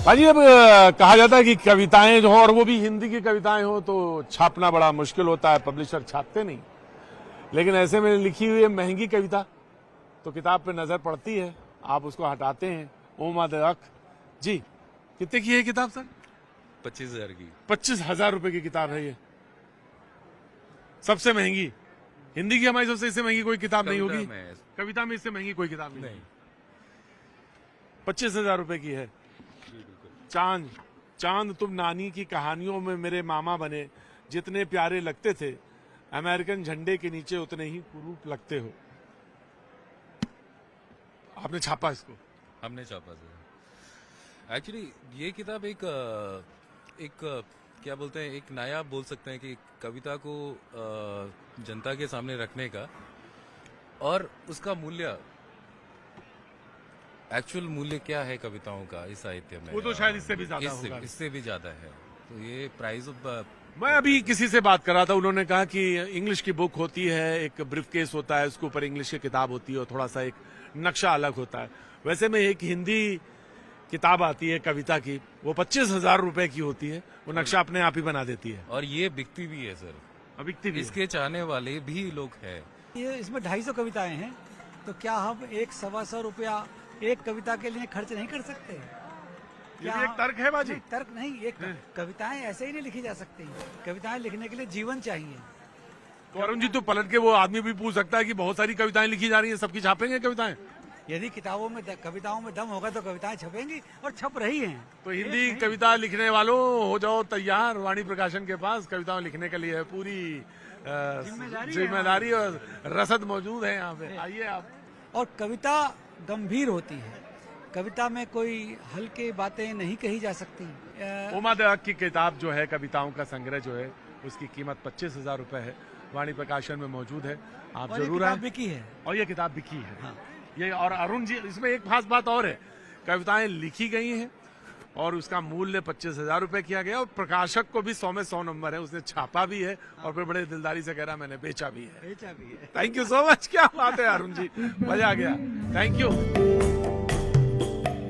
भाजी अब कहा जाता है कि कविताएं जो हो और वो भी हिंदी की कविताएं हो तो छापना बड़ा मुश्किल होता है, पब्लिशर छापते नहीं। लेकिन ऐसे में लिखी हुई महंगी कविता तो किताब पे नजर पड़ती है, आप उसको हटाते हैं। ओमा द अख जी, कितने की है किताब सर? 25,000 की। 25,000 रुपए की किताब है ये, सबसे महंगी। हिंदी की हमारी सबसे इससे महंगी कोई किताब नहीं होगी, कविता में इससे महंगी कोई किताब नहीं। 25,000 रुपए की है। चांद चांद तुम नानी की कहानियों में मेरे मामा बने, जितने प्यारे लगते थे अमेरिकन झंडे के नीचे उतने ही कुरूप लगते हो। आपने छापा इसको? हमने छापा सर। एक्चुअली ये किताब एक क्या बोलते हैं, एक नायाब बोल सकते हैं कि कविता को जनता के सामने रखने का और उसका मूल्य, एक्चुअल मूल्य क्या है कविताओं का इस साहित्य में, वो तो शायद इससे भी ज्यादा होगा। इससे भी ज्यादा है। तो ये प्राइस ऑफ, मैं अभी किसी से बात कर रहा था, उन्होंने कहा कि इंग्लिश की बुक होती है, एक ब्रीफ केस होता है, उसके ऊपर इंग्लिश की किताब होती है और थोड़ा सा एक नक्शा अलग होता है। वैसे में एक हिंदी किताब आती है कविता की, वो 25,000 रुपए की होती है, वो नक्शा अपने आप ही बना देती है और ये बिकती भी है सर। बिकती भी इसके चाहने वाले भी लोग हैं। ये इसमें 250 कविताएं हैं, तो क्या हम 100-125 रुपया एक कविता के लिए खर्च नहीं कर सकते? ये भी एक तर्क है बाजी? तर्क नहीं, एक कविताएं ऐसे ही नहीं लिखी जा सकती। कविताएं लिखने के लिए जीवन चाहिए। तो अरुण जी, तो पलट के वो आदमी भी पूछ सकता है कि बहुत सारी कविताएं लिखी जा रही हैं, सबकी छापेंगे कविताएं? यदि कविताओं में दम होगा तो कविताएं छपेंगी और छप रही हैं। तो हिंदी कविता लिखने वालों हो जाओ तैयार, वाणी प्रकाशन के पास कविताओं लिखने के लिए पूरी जिम्मेदारी और रसद मौजूद है यहाँ पे, आइए आप। और कविता गंभीर होती है, कविता में कोई हल्के बातें नहीं कही जा सकती। ओमा द अख की किताब जो है, कविताओं का संग्रह जो है, उसकी कीमत 25,000 रुपए है, वाणी प्रकाशन में मौजूद है, आप जरूर आए। बिकी है और ये किताब बिकी है। हाँ। ये और अरुण जी, इसमें एक खास बात और है, कविताएं लिखी गई हैं और उसका मूल्य 25,000 रुपए किया गया और प्रकाशक को भी 100 में 100 नंबर है, उसने छापा भी है और फिर बड़े दिलदारी से कह रहा मैंने बेचा भी है। बेचा भी है। थैंक यू सो मच, क्या बात है अरुण जी, मजा आ गया, थैंक यू।